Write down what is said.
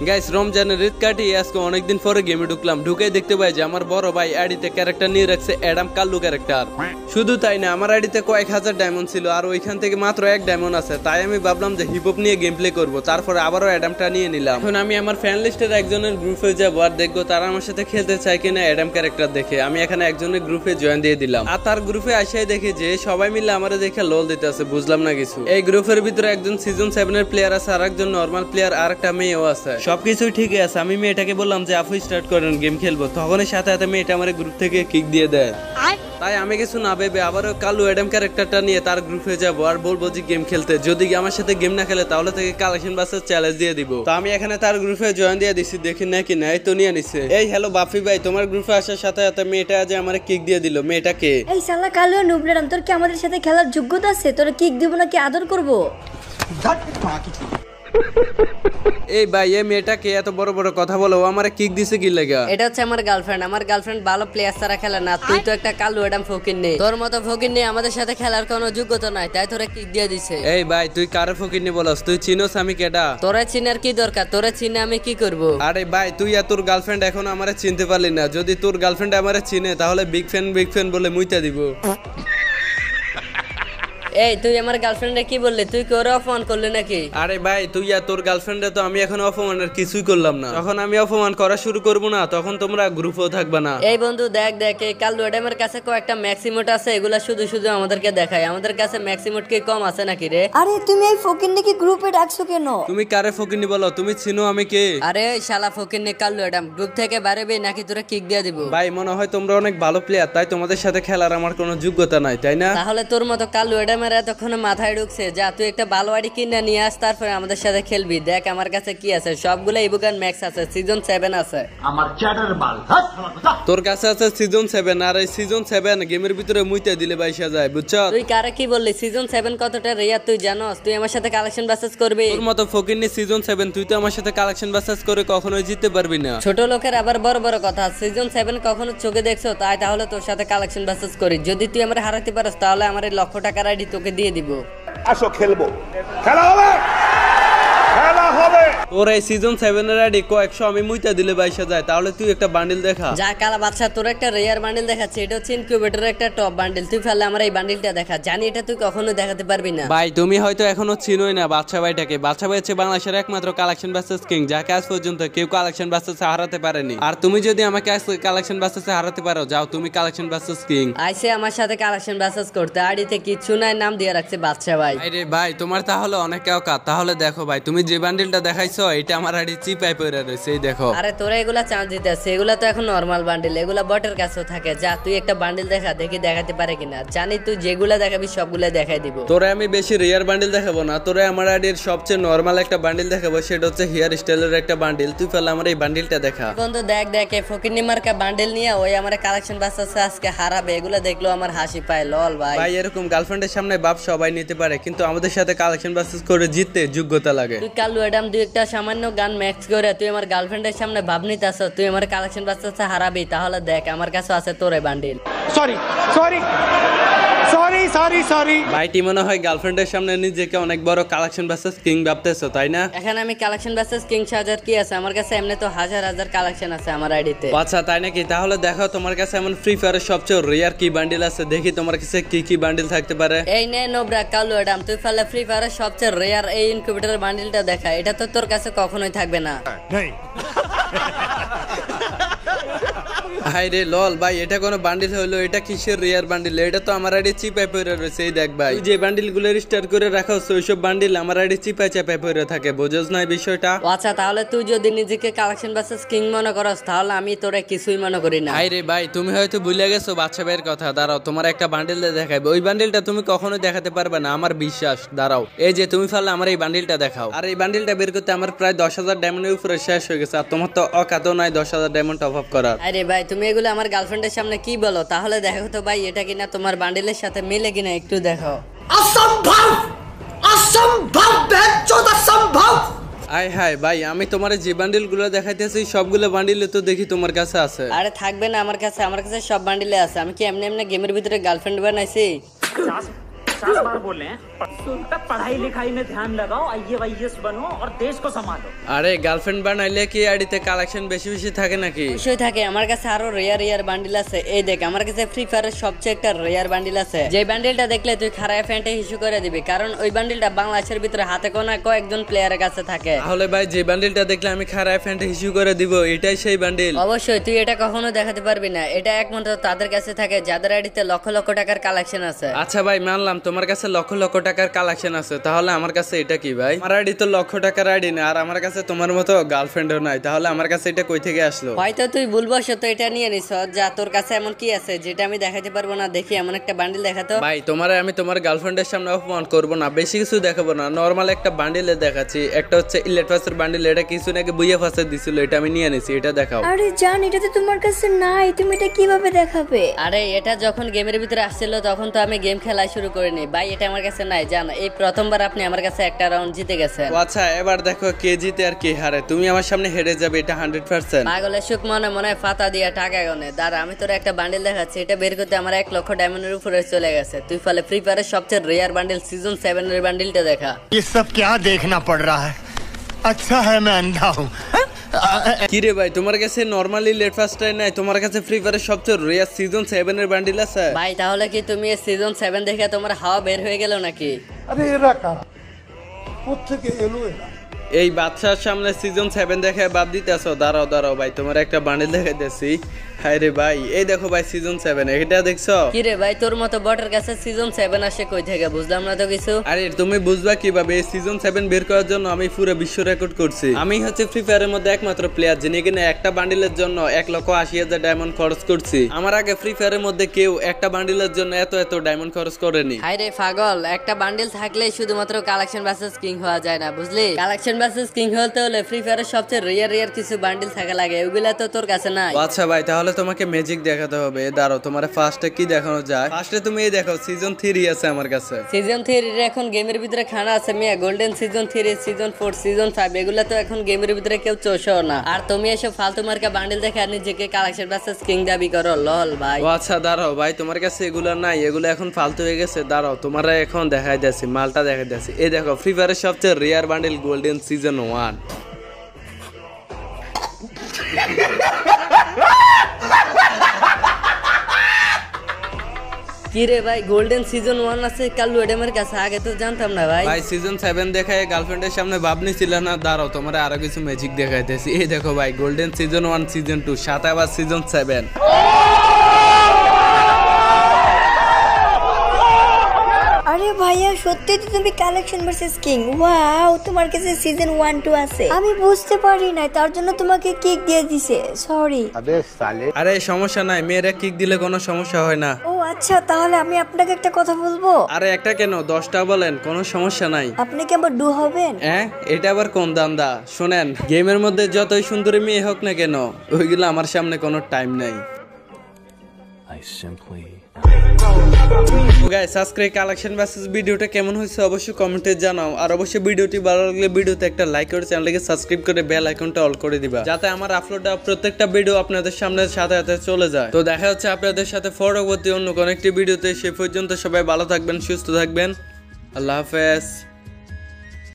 Guys রমজানের ঈদ কাটিয়ে আজকে অনেকদিন পরে গেমে ঢুকলাম। ঢুকে দেখতে পাই যে আমার বড় ভাই আইডিতে ক্যারেক্টার নিয়ে রাখছে অ্যাডাম কাল্লু ক্যারেক্টার। শুধু তাই না, আমার আইডিতে কয়েক হাজার ডায়মন্ড ছিল আর ওইখান থেকে মাত্র 1 ডায়মন্ড আছে। তাই আমি ভাবলাম যে হিপ হপ নিয়ে গেম প্লে করবো, তারপরে আবারও অ্যাডামটা নিয়ে নিলাম। এখন আমি আমার ফ্যান লিস্টের একজনের গ্রুপে যাবো আর দেখবো তারা আমার সাথে খেলতে চায় কিনা অ্যাডাম ক্যারেক্টার দেখে। আমি এখানে একজনের গ্রুপে জয়েন দিয়ে দিলাম আর তার গ্রুপে আসাই দেখি যে সবাই মিলে আমার দেখে লোল দিতে আছে, বুঝলাম না কিছু। এই গ্রুপের ভিতরে একজন সিজন 7 এর প্লেয়ার আছে আর একজন নর্মাল প্লেয়ার আর একটা মেয়েও আছে। সবকিছুই ঠিকই আছে। আমি মেয়েটাকে বললাম যে আপু স্টার্ট করেন গেম খেলবো, তখনই সাথে সাথে মেয়েটা আমার গ্রুপ থেকে কিক দিয়ে দেয়। তাই আমি কিছু না ভেবে আবারও কালু অ্যাডাম ক্যারেক্টারটা নিয়ে তার গ্রুপে যাবো আর বলবো যে গেম খেলতে। যদি আমার সাথে গেম না খেলে তাহলে থেকে কালেকশন বাসের চ্যালেঞ্জ দিয়ে দিব। তো আমি এখানে তার গ্রুপে জয়েন দিয়ে দিছি, দেখি নাকি নাই তো নিয়ে নিছে। এই হ্যালো বাফি ভাই, তোমার গ্রুপে আসার সাথে সাথে মেয়েটা যে আমার কিক দিয়ে দিল। মেয়েটা কে? এই শালা কালু নুবলেরাম, তোর কি আমাদের সাথে খেলার যোগ্যতা আছে? তোর কিক দিব নাকি আদর করব? এই ভাই এই মেয়েটা কে এত বড় বড় কথা বলো? ও আমারে কিক দিছে কি লাগা? এটা হচ্ছে আমার গার্লফ্রেন্ড। আমার গার্লফ্রেন্ড ভালো প্লেয়ার ছাড়া খেলে না। তুই তো একটা কালু অ্যাডাম ফকির নেই, তোর মতো ফকির নেই আমাদের সাথে খেলার কোনো যোগ্যতা নাই, তাই তোরা কিক দিয়ে দিছে। এই ভাই তুই কারে ফকির নি বলস? তুই চিনোস আমি কেডা? তোরা চিনার কি দরকার? তোরা চিনে আমি কি করব? আরে ভাই তুই আর তোর গার্লফ্রেন্ড এখন আমারে চিনতে পারলি না। যদি তোর গার্লফ্রেন্ড আমারে চিনে তাহলে বিগ ফ্যান বলে মুইতা দিব। এই তুই আমার গার্লফ্রেন্ডে কি বললি? তুই কি ওরে অপমান করলি নাকি? আরে ভাই তুই আর তোর গার্লফ্রেন্ডে তো আমি এখন অপমানের কিছুই করলাম না। যখন আমি অপমান করা শুরু করবো না তখন তোমরা গ্রুপেও থাকবে না। এই বন্ধু দেখ এই কালু অ্যাডামের কাছে কয়েকটা ম্যাক্সিমোট আছে, এগুলা শুধু শুধু আমাদেরকে দেখায়। আমাদের কাছে ম্যাক্সিমোট কি কম আছে নাকি রে? আরে তুমি এই ফকিন্নিকে গ্রুপে ডাকছো কেন? তুমি কারে ফকিন্নি বলো? তুমি চিনো আমি কে? আরে ওই শালা ফকিন্নি কালু অ্যাডাম গ্রুপ থেকে বাড়াবে নাকি তোরা কিক দিয়ে দিব? ভাই মনে হয় তোমরা অনেক ভালো প্লেয়ার, তাই তোমাদের সাথে খেলার আমার কোনো যোগ্যতা নাই, তাই না? তাহলে তোর মতো কালু অ্যাডামের এতক্ষণে মাথায় ঢুকছে। যা তুই একটা ভালো আইডি কিনে নিয়ে আস, তারপরে আমাদের সাথে খেলবি। দেখ আমার কাছে কি আছে, সবগুলো ইবুকান ম্যাক্স আছে, সিজন 7 আছে। আমার চ্যাটার বাল তোর কাছে আছে সিজন 7 আর এই সিজন 7 গেমের ভিতরে মুইতে দিলে বাইসা যায়, বুঝছো? তুই কারে কি বললি? সিজন 7 কতটা রেয়ার তুই জানোস? তুই আমার সাথে কালেকশন বাসেস করবি? তোর মতো ফকিন্নি সিজন 7 তুই তো আমার সাথে কালেকশন বাসেস করে কখনোই জিততে পারবি না। ছোট লোকের আবার বড় বড় কথা। সিজন 7 কখনো চোখে দেখছো? তাই তাহলে তোর সাথে কালেকশন বাসেস করি। যদি তুই আমার হারাতে পারস তাহলে আমার এই লক্ষ টাকার আইডি তোকে দিয়ে দিব। আসো খেলবো, খেলা হবে, খেলা হবে। তোর এই সিজন 7 এর আইডি কয়েকশো আমি মুইতা দিলে বাইসা যায়, তাহলে তুই একটা বান্ডিল দেখা। যা কালা বাদশা, তোর একটা রেয়ার বান্ডিল দেখাচ্ছে। এটা হচ্ছে ইনকিউবেটরের একটা টপ বান্ডিল। তুই ফেললে আমার এই বান্ডিলটা দেখা। জানি এটা তুই কখনো দেখাতে পারবি না। ভাই তুমি হয়তো এখনো চিনোই না বাদশা ভাইটাকে। বাদশা ভাই হচ্ছে বাংলাদেশের একমাত্র কালেকশন বাসেস কিং, যাকে আজ পর্যন্ত কেউ কালেকশন বাসেসে হারাতে পারেনি। আর তুমি যদি আমাকে আজ কালেকশন বাসেসে হারাতে পারো, যাও তুমি কালেকশন বাসেস কিং। আইসে আমার সাথে কালেকশন বাসেস করতে। আইডিতে কিছু নাই, নাম দিয়ে রাখছে বাদশা ভাই। আরে ভাই তোমার তাহলে অনেক কাজ। তাহলে দেখো ভাই, তুমি যে বান্ডিলটা দেখাইছো এটা আমার আইডি চিপাই পড়ে রয়েছে, এই দেখো। আরে তোরা এগুলা চান্স দিতে আছে, এগুলা তো এখন নরমাল বান্ডিল, এগুলা বটের কাছেও থাকে। যা তুই একটা বান্ডিল দেখা, দেখি দেখাতে পারে কিনা। জানি তুই যেগুলা দেখাবি সবগুলা দেখাই দিব। তোরে আমি বেশি রেয়ার বান্ডিল দেখাবো না, তোরে আমার আইডির সবচেয়ে নরমাল একটা বান্ডিল দেখাবো, সেটা হচ্ছে হেয়ার স্টাইলের একটা বান্ডিল। তুই ফেলে আমার এই বান্ডিলটা দেখা। বন্ধু দেখ এই ফকিন্নি মার্কা বান্ডিল নিয়ে ওই আমার কালেকশন বাসেস আজকে হারাবে। এগুলা দেখলো আমার হাসি পায়। লল ভাই ভাই এরকম গার্লফ্রেন্ডের সামনে বাপ সবাই নিতে পারে, কিন্তু আমাদের সাথে কালেকশন বাসেস করে জিততে যোগ্যতা লাগে। তুই কালু অ্যাডাম দুই একটা সামান্য গান ম্যাক্স করে তুই আমার গার্লফ্রেন্ডের সামনে ভাব নিতে আসো, তুই আমার কালেকশন বাসেস হারাবি। তাহলে দেখ আমার কাছে আছে তোরে bundle. Sorry sorry sorry sorry sorry. ভাইটি মনে হয় গার্লফ্রেন্ডের সামনে নিজেকে অনেক বড় কালেকশন বাসেস কিং ভাবতেছো, তাই না? এখানে আমি কালেকশন বাসেস কিং সাজার কি আছে? আমার কাছে এমনি তো হাজার হাজার কালেকশন আছে আমার আইডিতে। আচ্ছা তাই নাকি? তাহলে দেখো তোমার কাছে এমন ফ্রি ফায়ারের সবচেয়ে রেয়ার কি বান্ডিল আছে, দেখি তোমার কাছে কি কি বান্ডিল থাকতে পারে। এই নে নোবরা কালু অ্যাডাম, তুই ফেলে ফ্রি ফায়ারের সবচেয়ে রেয়ার এই ইনকিউবেটরের বান্ডিলটা দেখা। এটা তো তোর কাছে কখনোই থাকবে না। হাই রে লল ভাই, এটা কোনো বান্ডিল হইলো? এটা কিসের রেয়ার বান্ডিল? এটা তো আমার আইডি চিপাই পড়ে রয়েছে, এই দেখ ভাই। যে বান্ডিল গুলো রিস্টার করে রাখো ওইসব বান্ডিল আমার আইডি চিপাই চাপাই পড়ে থাকে, বুঝোস না এই বিষয়টা? আচ্ছা তাহলে তুই যদি নিজেকে কালেকশন বাসেস কিং মনে করস তাহলে আমি তোরে কিছুই মনে করি না। হাই রে ভাই তুমি হয়তো ভুলে গেছো বাচ্চা ভাইয়ের কথা। দাঁড়াও তোমার একটা বান্ডিল দেখাইবে, ওই বান্ডিলটা তুমি কখনো দেখাতে পারবে না আমার বিশ্বাস। দাঁড়াও এই যে তুমি ফেললে আমার এই বান্ডিলটা দেখাও। আর এই বান্ডিলটা বের করতে আমার প্রায় 10,000 ডায়মন্ডের উপরে শেষ হয়ে গেছে, আর তোমার তো অকাতও নাই 10,000 ডায়মন্ড টপ আপ করার। আরে ভাই তুমি এগুলো আমার গার্লফ্রেন্ডের সামনে কি বলো? তাহলে দেখো তো ভাই এটা কিনা তোমার বান্ডিলের সাথে মিলে কিনা একটু দেখো। অসম্ভব অসম্ভব বেচোদ অসম্ভব। আয় হায় ভাই, আমি তোমার যে বান্ডিল গুলো দেখাইতেছি সবগুলো বান্ডিল তো দেখি তোমার কাছে আছে। আরে থাকবে না আমার কাছে? আমার কাছে সব বান্ডিলে আছে। আমি কি এমনি এমনি গেমের ভিতরে গার্লফ্রেন্ড বানাইছি? 50 बार बोले हैं पढ़ाई लिखाई में ध्यान लगाओ IAS बनो और देश को संभालो। আরে গার্লফ্রেন্ড বানাইলে কি আইডিতে কালেকশন বেশি বেশি থাকে নাকি? অবশ্যই থাকে, আমার কাছে আরো রেয়ার বান্ডিল আছে। এই দেখ আমার কাছে ফ্রি ফায়ারের সবচেয়ে একটা রেয়ার বান্ডিল আছে, যে বান্ডিলটা দেখলে তুই খারাপ ফ্যান্টে ইস্যু করে দিবি, কারণ ওই বান্ডিলটা বাংলাদেশের ভিতরে হাতে কোনা কয়েকজন প্লেয়ারের কাছে থাকে। তাহলে ভাই যে বান্ডিলটা দেখলে আমি খারাপ ফ্যান্টে ইস্যু করে দিব, এটাই সেই বান্ডিল? অবশ্যই, তুই এটা কখনো দেখাতে পারবি না, এটা একমাত্র তাদের কাছে থাকে যাদের আইডিতে লক্ষ লক্ষ টাকার কালেকশন আছে। আচ্ছা ভাই মানলাম তোমার কাছে লক্ষ লক্ষ টাকার কালেকশন আছে, তাহলে আমার কাছে এটা কি ভাই? আমার আইডি তো লক্ষ টাকার আইডি না, আর আমার কাছে তোমার মতো গার্লফ্রেন্ডও নাই, তাহলে আমার কাছে এটা কই থেকে আসলো? হয়তো তুই ভুলবশত এটা নিয়ে নিছ, যা তোর কাছে এমন কি আছে যেটা আমি দেখাতে পারবো না? দেখি এমন একটা বান্ডিল দেখাতো। ভাই আমি তোমার গার্লফ্রেন্ডের সামনে অপমান করবো না, বেশি কিছু দেখাবো না, নরমাল একটা বান্ডিলে দেখাচ্ছি। একটা হচ্ছে ইলেট ফাসের বান্ডিল, এটা কিছু নাকি বুইয়া ফাসে দিছিল, এটা আমি নিয়ে নিছি, এটা দেখাও। আরে জান, এটা তো তোমার কাছে নাই, তুমি এটা কিভাবে দেখাবে? আরে এটা যখন গেমের ভিতরে আসছিল তখন তো আমি গেম খেলা শুরু করিনি ভাই, এটা আমার কাছে নাই। জান, এই প্রথমবার আপনি আমার কাছে একটা রাউন্ড জিতে গেছেন। আচ্ছা এবার দেখো কে জিতে আর কে হারে। তুমি আমার সামনে হেরে যাবে, এটা 100%। পাগলের সুখ মনে মনে ফাতা দিয়া টাকা গনে। দাঁড়া আমি তোর একটা বান্ডিল দেখাচ্ছি, এটা বের করতে আমার 1 লক্ষ ডায়মন্ডের উপরে চলে গেছে। তুই ফলে ফ্রি ফায়ারের সবচেয়ে রেয়ার বান্ডিল সিজন 7 এর বান্ডিলটা দেখা। ये सब क्या देखना पड़ रहा है? अच्छा है मैं अंधा हूँ। কি রে ভাই, তোমার কাছে নরমালি লেট ফাস্টাই নাই, তোমার কাছে ফ্রি ফায়ারের সবচেয়ে রেয়ার সিজন 7 এর বান্ডিল আছে? ভাই তাহলে কি তুমি এই সিজন 7 দেখে তোমার হাওয়া বের হয়ে গেল নাকি? এই বাদশার সামনে সিজন 7 দেখে বাদ দিতেছো? দাঁড়াও ভাই, তোমার একটা বান্ডিল দেখাইতেছি। হায় রে ভাই, এই দেখো ভাই সিজন 7, এটা দেখছো? কি রে ভাই, তোর মতো বটের কাছে সিজন 7 আসে কই থেকে? বুঝলাম না তো কিছু। আরে তুমি বুঝবা কিভাবে? এই সিজন 7 বের করার জন্য আমি পুরো বিশ্ব রেকর্ড করছি। আমি হচ্ছে ফ্রি ফায়ারের মধ্যে একমাত্র প্লেয়ার যিনি কিনা একটা বান্ডিলের জন্য 1,80,000 ডায়মন্ড খরচ করছি। আমার আগে ফ্রি ফায়ারের মধ্যে কেউ একটা বান্ডিলের জন্য এত ডায়মন্ড খরচ করেনি। হায় রে পাগল, একটা বান্ডিল থাকলেই শুধুমাত্র কালেকশন ভার্সেস কিং হওয়া যায় না, বুঝলি? কালেকশন ভার্সেস কিং হতে হলে ফ্রি ফায়ারের সবচেয়ে রেয়ার কিছু বান্ডিল থাকা লাগে, ওগুলা তো তোর কাছে নাই। আচ্ছা ভাই, তাহলে তোমাকে ম্যাজিক দেখাতে হবে। দাঁড়াও, তোমার ফার্স্টে কি দেখানো যায়? ফার্স্টে তুমি এই দেখো সিজন 3 আছে আমার কাছে। সিজন 3 এর এখন গেমের ভিতরে খানা আছে মিয়া, গোল্ডেন সিজন 3, সিজন 4, সিজন 5, এগুলা তো এখন গেমের ভিতরে কেউ চোষো না। আর তুমি এসব ফালতু মার্কা বান্ডিল দেখে আর নিজেকে কালেকশন ভার্সেস কিং দাবি করো, লল ভাই। আচ্ছা দাঁড়াও ভাই, তোমার কাছে এগুলো নাই, এগুলো এখন ফালতু হয়ে গেছে। দাঁড়াও, তোমারা এখন দেখাই দিয়েছি, মালটা দেখাই দিয়েছি। এই দেখো ফ্রি ফায়ারের সবচেয়ে রেয়ার বান্ডিল গোল্ডেন সিজন 1। কি রে ভাই, গোল্ডেন সিজন 1 আছে কাল্লু এডেমের কাছে? আগে তো জানতাম না ভাই। ভাই সিজন 7 দেখায় গার্লফ্রেন্ডের সামনে ভাবনি ছিল না? দাঁড়াও, তোমরা আরো কিছু ম্যাজিক দেখাইতেছি। এই দেখো ভাই, গোল্ডেন সিজন 1, সিজন 2, সাথে আবার সিজন 7। আরে ভাইয়া, সত্যি তো তুমি কালেকশন ভার্সেস কিং। ওয়াও, তোমার কাছে সিজন 1, 2 আছে। আমি বুঝতে পারি না, তার জন্য তোমাকে কিক দিয়ে দিছে, সরি। আরে সমস্যা নাই, মেয়েরা কিক দিলে কোনো সমস্যা হয় না। ও আচ্ছা, তাহলে আমি আপনাকে একটা কথা বলবো। আরে একটা কেন, 10টা বলেন, কোনো সমস্যা নাই। আপনি কি আবার ডু হবেন? হ্যাঁ, এটা আবার কোন দান্দা? শোনেন, গেমের মধ্যে যতই সুন্দরী মেয়ে হোক না কেন, ওইগুলো আমার সামনে কোনো টাইম নাই। গাইস, আজকের কালেকশন ভার্সেস ভিডিওটা কেমন হয়েছে অবশ্যই কমেন্টে জানাও। আর অবশ্যই ভিডিওটি ভালো লাগলে ভিডিওতে একটা লাইক করে চ্যানেলকে সাবস্ক্রাইব করে বেল আইকনটা অল করে দিবা, যাতে আমার আপলোড প্রত্যেকটা ভিডিও আপনাদের সামনে সাথে সাথে চলে যায়। তো দেখা হচ্ছে আপনাদের সাথে পরবর্তী অন্য কোনো একটি ভিডিওতে। সে পর্যন্ত সবাই ভালো থাকবেন, সুস্থ থাকবেন। আল্লাহ হাফেজ।